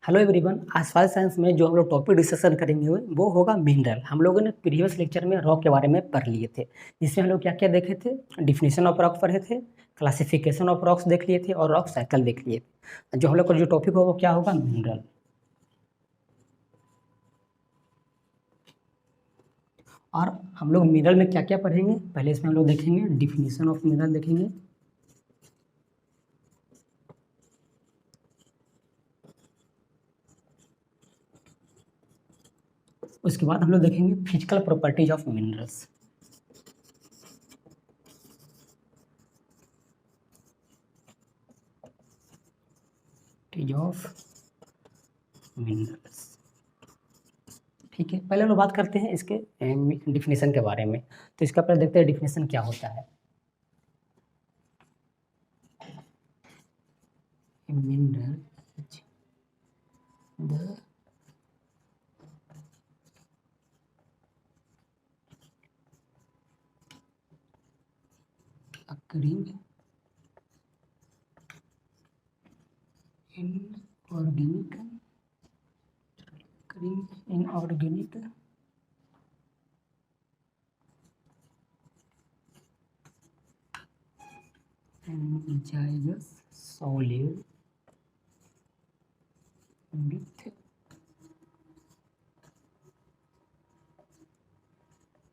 Hello everyone. आज soil science में जो हम लोग टॉपिक डिस्कशन करेंगे वो होगा मिनरल। हम लोगों ने प्रीवियस लेक्चर में रॉक के बारे में पढ़ लिए थे, जिसमें हम लोग क्या क्या देखे थे। डिफिनेशन ऑफ रॉक पढ़े थे, क्लासिफिकेशन ऑफ रॉक्स देख लिए थे और रॉक साइकिल देख लिए थे। जो हम लोग का जो टॉपिक होगा वो क्या होगा, मिनरल। और हम लोग मिनरल में क्या क्या पढ़ेंगे, पहले इसमें हम लोग देखेंगे डिफिनेशन ऑफ मिनरल देखेंगे। उसके बाद हम लोग देखेंगे physical properties of minerals. Of minerals, ठीक है। पहले हम लोग बात करते हैं इसके डिफिनेशन के बारे में। तो इसका पहले देखते हैं डिफिनेशन क्या होता है। Mineral the occurring inorganic and gaseous solid with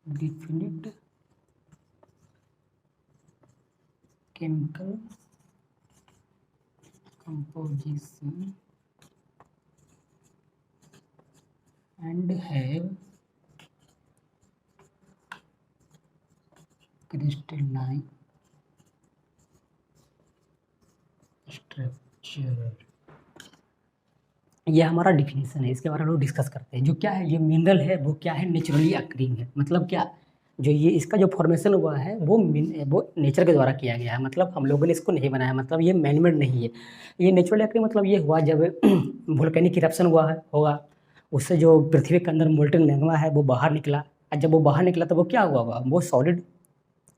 definite chemical composition and have crystalline structure। ये हमारा डिफिनेशन है, इसके बारे में लोग डिस्कस करते हैं। जो क्या है ये मिनरल है, वो क्या है, नेचुरली अक्रिंग है। मतलब क्या, जो ये इसका जो फॉर्मेशन हुआ है वो नेचर के द्वारा किया गया है। मतलब हम लोगों ने इसको नहीं बनाया, मतलब ये मैनमेड नहीं है। ये नेचुरली अक्रिंग मतलब ये हुआ जब वोल्केनिक इरप्शन हुआ है होगा, उससे जो पृथ्वी के अंदर मोल्टेन मैग्मा है वो बाहर निकला। और जब वो बाहर निकला तो वो क्या हुआ होगा, वो सॉलिड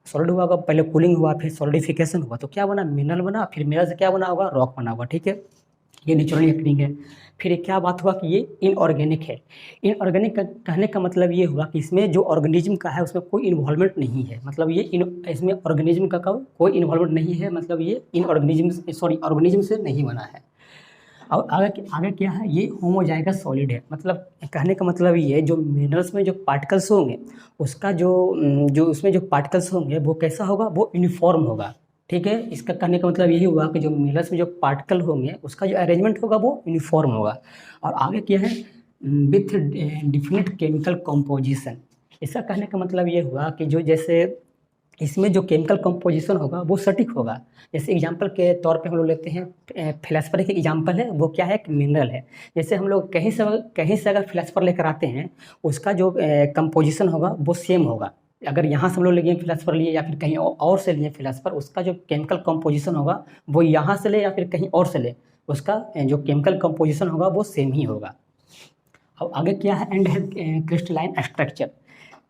हुआ होगा। पहले कूलिंग हुआ, फिर सॉलिडिफिकेशन हुआ, तो क्या बना, मिनरल बना। फिर मिनरल से क्या बना होगा, रॉक बना होगा, ठीक है। ये नेचुरली अक्रिंग है। फिर क्या बात हुआ कि ये इनऑर्गेनिक है। इनऑर्गेनिक कहने का मतलब ये हुआ कि इसमें जो ऑर्गेनिज्म का है उसमें कोई इन्वॉल्वमेंट नहीं है। मतलब ये इसमें ऑर्गेनिज्म का कोई इन्वॉल्वमेंट नहीं है। मतलब ये ऑर्गेनिज्म से नहीं बना है। और आगे क्या है, ये होमोजाइगस सॉलिड है। मतलब कहने का मतलब ये है, जो मिनरल्स में जो पार्टिकल्स होंगे उसका जो उसमें जो पार्टिकल्स होंगे वो कैसा होगा, वो यूनिफॉर्म होगा, ठीक है। इसका कहने का मतलब यही हुआ कि जो मिनरल्स में जो पार्टिकल होंगे उसका जो अरेंजमेंट होगा वो यूनिफॉर्म होगा। और आगे क्या है, विथ डिफिनिट केमिकल कॉम्पोजिशन। इसका कहने का मतलब ये हुआ कि जो जैसे इसमें जो केमिकल कंपोजिशन होगा वो सटीक होगा। जैसे एग्जांपल के तौर पे हम लोग लेते हैं फ्लेस्पर, एक एग्जांपल है, वो क्या है, एक मिनरल है। जैसे हम लोग कहीं से अगर फ्लेस्पर लेकर आते हैं, उसका जो कंपोजिशन होगा वो सेम होगा। अगर यहाँ से हम लोग लिए फ्लेस्पर लिए या फिर कहीं और से लिए फ्लेस्पर, उसका जो केमिकल कंपोजिशन होगा वो यहाँ से ले या फिर कहीं और से ले, उसका जो केमिकल कंपोजिशन होगा वो सेम ही होगा। अब आगे क्या है, एंड है क्रिस्टलाइन स्ट्रक्चर।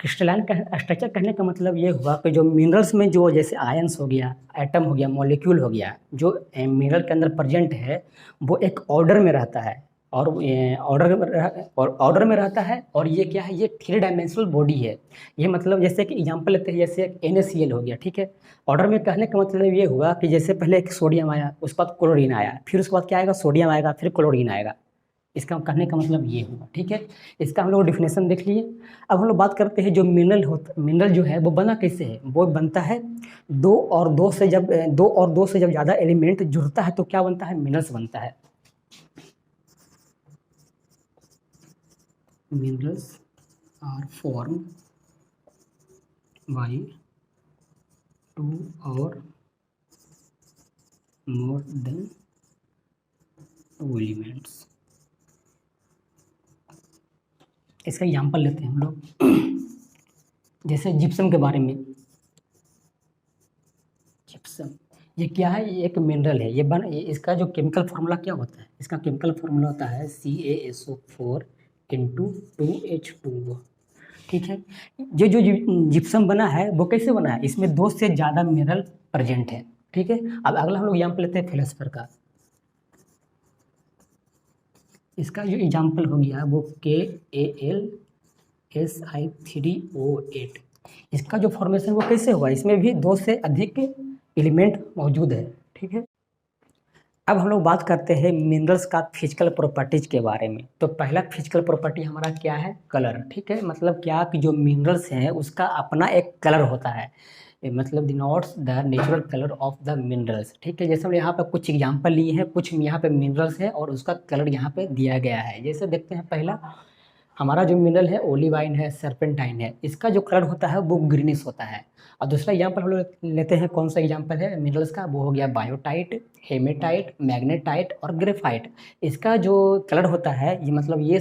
क्रिस्टलाइन का स्ट्रक्चर कहने का मतलब ये हुआ कि जो मिनरल्स में जो जैसे आयंस हो गया, एटम हो गया, मॉलिक्यूल हो गया, जो मिनरल के अंदर प्रेजेंट है वो एक ऑर्डर में रहता है। और ऑर्डर में रहता है। और ये क्या है, ये 3 डायमेंशनल बॉडी है। ये मतलब जैसे कि एग्जांपल लेते हैं, जैसे NaCl हो गया, ठीक है। ऑर्डर में कहने का मतलब ये हुआ कि जैसे पहले एक सोडियम आया, उसके बाद क्लोरीन आया, फिर उसके बाद क्या आएगा, सोडियम आएगा, फिर क्लोरीन आएगा। इसका कहने का मतलब ये हुआ, ठीक है। इसका हम लोग डिफिनेशन देख लिए। अब हम लोग बात करते हैं जो मिनरल जो है वो बना कैसे है। वो बनता है दो और दो से जब ज़्यादा एलिमेंट जुड़ता है तो क्या बनता है, मिनरल्स बनता है। मिनरल्स आर फॉर्म बाय 2 और मोर देन 2 एलिमेंट्स। इसका एग्जाम्पल लेते हैं हम लोग, जैसे जिप्सम के बारे में। जिप्सम ये क्या है, ये एक मिनरल है। इसका जो केमिकल फार्मूला क्या होता है, इसका केमिकल फार्मूला होता है CaSO4 इंटू 2H2O, ठीक है। जो जिप्सम बना है वो कैसे बना है, इसमें 2 से ज़्यादा मिनरल प्रेजेंट है, ठीक है। अब अगला हम लोग एग्जाम्पल लेते हैं फेलोस्फेयर का। इसका जो एग्जाम्पल हो गया वो KALSI3O8। इसका जो फॉर्मेशन वो कैसे हुआ, इसमें भी 2 से अधिक एलिमेंट मौजूद है। ठीक है, अब हम लोग बात करते हैं मिनरल्स का फिजिकल प्रॉपर्टीज के बारे में। तो पहला फिजिकल प्रॉपर्टी हमारा क्या है, कलर। ठीक है, मतलब क्या कि जो मिनरल्स हैं उसका अपना एक कलर होता है, मतलब denotes the natural colour of the minerals. ठीक है, जैसे हम यहाँ पर कुछ एग्जांपल लिए हैं, कुछ यहाँ पे मिनरल्स है और उसका कलर यहाँ पे दिया गया है। जैसे देखते हैं, पहला हमारा जो मिनरल है ओलिवाइन है, सर्पेंटाइन है, इसका जो कलर होता है वो ग्रीनिश होता है। और दूसरा एग्जांपल हम लोग लेते हैं, कौन सा एग्जांपल है मिनरल्स का, वो हो गया बायोटाइट, हेमेटाइट, मैग्नेटाइट और ग्रेफाइट। इसका जो कलर होता है, ये मतलब ये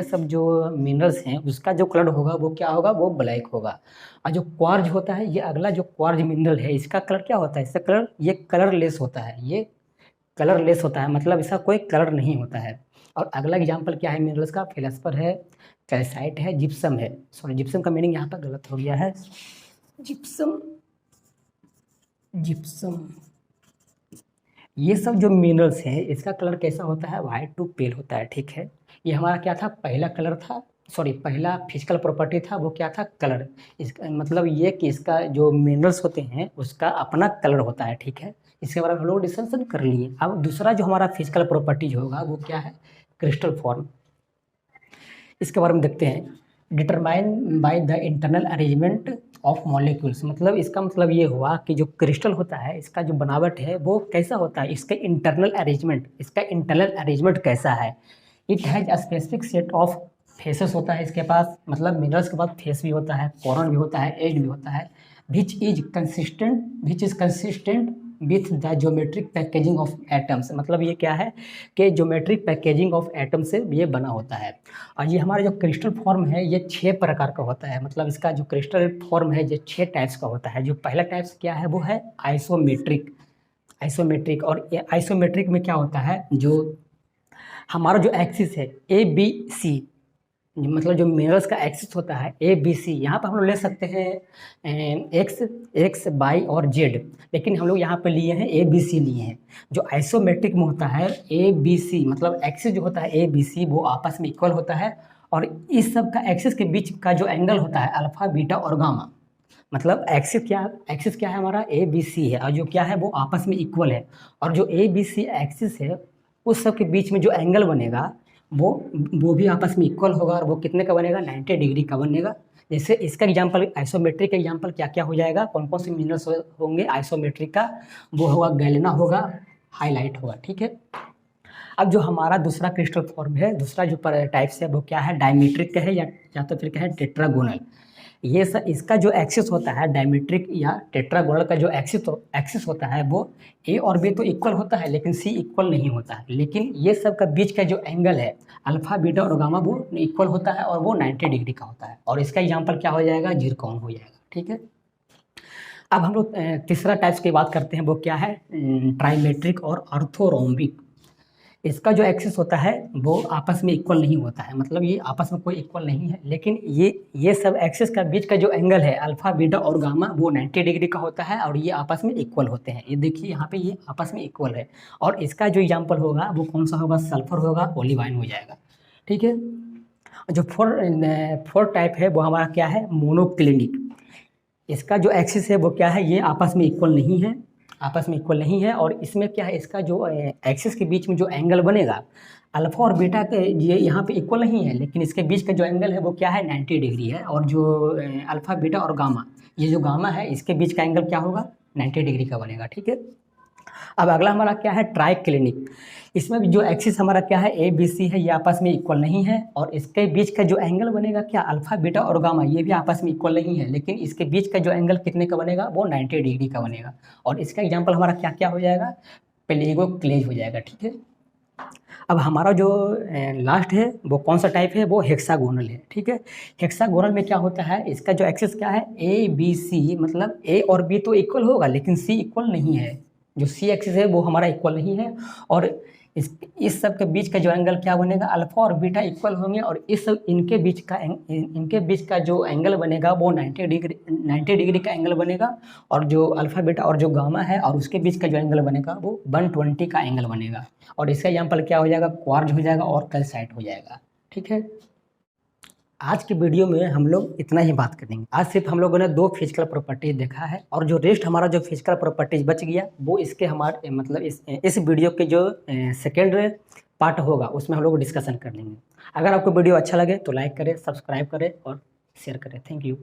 सब जो मिनरल्स हैं उसका जो कलर होगा वो क्या होगा, वो ब्लैक होगा। और जो क्वार्ज होता है, ये अगला जो क्वार्ज मिनरल है, इसका कलर क्या होता है, इसका कलर ये कलरलेस होता है, ये कलरलेस होता है, मतलब इसका कोई कलर नहीं होता है। और अगला एग्जाम्पल क्या है मिनरल्स का, फेलस्पर है, कैल्साइट है, जिप्सम है। सॉरी, जिप्सम का मीनिंग यहाँ पर गलत हो गया है, जिप्सम, जिप्सम। ये सब जो मिनरल्स हैं इसका कलर कैसा होता है, वाइट टू पेल होता है। ठीक है, ये हमारा क्या था, पहला कलर था, सॉरी पहला फिजिकल प्रॉपर्टी था, वो क्या था, कलर। इसका मतलब ये कि इसका जो मिनरल्स होते हैं उसका अपना कलर होता है। ठीक है, इसके बारे में हम लोग डिस्कशन कर लिए। अब दूसरा जो हमारा फिजिकल प्रॉपर्टीज होगा वो क्या है, क्रिस्टल फॉर्म। इसके बारे में देखते हैं, determine by the internal arrangement of molecules. मतलब इसका मतलब ये हुआ कि जो क्रिस्टल होता है इसका जो बनावट है वो कैसा होता है, इसका इंटरनल अरेंजमेंट कैसा है। It has a specific set of faces होता है इसके पास, मतलब मिनरल्स के पास फेस भी होता है, कोरन भी होता है, एज भी होता है, which is consistent with the geometric packaging of atoms. मतलब ये क्या है कि ज्योमेट्रिक पैकेजिंग ऑफ एटम से ये बना होता है। और ये हमारा जो क्रिस्टल फॉर्म है ये 6 प्रकार का होता है, मतलब इसका जो क्रिस्टल फॉर्म है ये 6 टाइप्स का होता है। जो पहला टाइप्स क्या है वो है आइसोमेट्रिक। और ये आइसोमेट्रिक में क्या होता है, जो हमारा जो एक्सिस है ABC, मतलब जो मिनरल्स का एक्सिस होता है ABC, यहाँ पर हम लोग ले सकते हैं एक्स वाई और जेड, लेकिन हम लोग यहाँ पर लिए हैं ABC लिए हैं। जो आइसोमेट्रिक में होता है ABC, मतलब एक्सिस जो होता है ABC वो आपस में इक्वल होता है, और इस सब का एक्सिस के बीच का जो एंगल होता है अल्फा, बीटा और गामा। मतलब एक्सिस क्या है हमारा ABC है, और जो क्या है वो आपस में इक्वल है। और जो ABC एक्सिस है उस सब के बीच में जो एंगल बनेगा वो भी आपस में इक्वल होगा, और वो कितने का बनेगा, 90 डिग्री का बनेगा। जैसे इसका एग्जांपल, आइसोमेट्रिक का एग्जांपल क्या क्या हो जाएगा, कौन कौन से मिनरल्स होंगे आइसोमेट्रिक का, वो होगा गैलेना होगा, हाईलाइट होगा। ठीक है, अब जो हमारा दूसरा क्रिस्टल फॉर्म है, दूसरा जो टाइप्स है वो क्या है, डायमेट्रिक का है या तो फिर क्या है, टेट्रागोनल। ये सब इसका जो एक्सिस होता है डायमेट्रिक या टेट्रागोनल का जो एक्सिस होता है वो A और B तो इक्वल होता है लेकिन C इक्वल नहीं होता है। लेकिन ये सब का बीच का जो एंगल है अल्फा, बीटा और गामा वो इक्वल होता है और वो 90 डिग्री का होता है। और इसका एग्जांपल क्या हो जाएगा, जिरकॉन हो जाएगा। ठीक है, अब हम लोग तीसरा टाइप्स की बात करते हैं, वो क्या है, ट्राइमेट्रिक और ऑर्थोरोम्बिक। इसका जो एक्सिस होता है वो आपस में इक्वल नहीं होता है, मतलब ये आपस में कोई इक्वल नहीं है, लेकिन ये सब एक्सिस का बीच का जो एंगल है अल्फा, बीटा और गामा वो 90 डिग्री का होता है, और ये आपस में इक्वल होते हैं। ये देखिए यहाँ पे ये आपस में इक्वल है। और इसका जो एग्जाम्पल होगा वो कौन सा होगा, सल्फर होगा, ओलिवाइन हो जाएगा। ठीक है, जो फोर्थ टाइप है वो हमारा क्या है, मोनोक्लिनिक। इसका जो एक्सिस है वो क्या है, ये आपस में इक्वल नहीं है, और इसमें क्या है, इसका जो एक्सिस के बीच में जो एंगल बनेगा अल्फा और बीटा के, ये यहाँ पे इक्वल नहीं है, लेकिन इसके बीच का जो एंगल है वो क्या है, 90 डिग्री है। और जो अल्फा, बीटा और गामा, ये जो गामा है इसके बीच का एंगल क्या होगा, 90 डिग्री का बनेगा। ठीक है, अब अगला हमारा क्या है, ट्राइक्लिनिक। इसमें भी जो एक्सिस हमारा क्या है ABC है, ये आपस में इक्वल नहीं है, और इसके बीच का जो एंगल बनेगा क्या, अल्फा, बीटा और गामा, ये भी आपस में इक्वल नहीं है, लेकिन इसके बीच का जो एंगल कितने का बनेगा, वो 90 डिग्री का बनेगा। और इसका एग्जाम्पल हमारा क्या क्या हो जाएगा, प्लेगोक्लेज हो जाएगा। ठीक है, अब हमारा जो लास्ट है वो कौन सा टाइप है, वो हेक्सागोनल है। ठीक है, हेक्सागोनल में क्या होता है, इसका जो एक्सिस क्या है ABC, मतलब A और B तो इक्वल होगा लेकिन C इक्वल नहीं है, जो C एक्सिस है वो हमारा इक्वल नहीं है। और इस सब के बीच का जो एंगल क्या बनेगा, अल्फा और बीटा इक्वल होंगे, और इनके बीच का जो एंगल बनेगा वो 90 डिग्री का एंगल बनेगा, और जो अल्फा बीटा और जो गामा है और उसके बीच का जो एंगल बनेगा वो 120 का एंगल बनेगा। और इसका एग्जाम्पल क्या हो जाएगा, क्वार्ज हो जाएगा और कैल्साइट हो जाएगा। ठीक है, आज की वीडियो में हम लोग इतना ही बात करेंगे। आज सिर्फ हम लोगों ने 2 फिजिकल प्रॉपर्टीज देखा है, और जो रेस्ट हमारा जो फिजिकल प्रॉपर्टीज बच गया वो इसके हमारे मतलब इस वीडियो के जो सेकेंड पार्ट होगा उसमें हम लोग डिस्कशन कर लेंगे। अगर आपको वीडियो अच्छा लगे तो लाइक करें, सब्सक्राइब करें और शेयर करें। Thank you.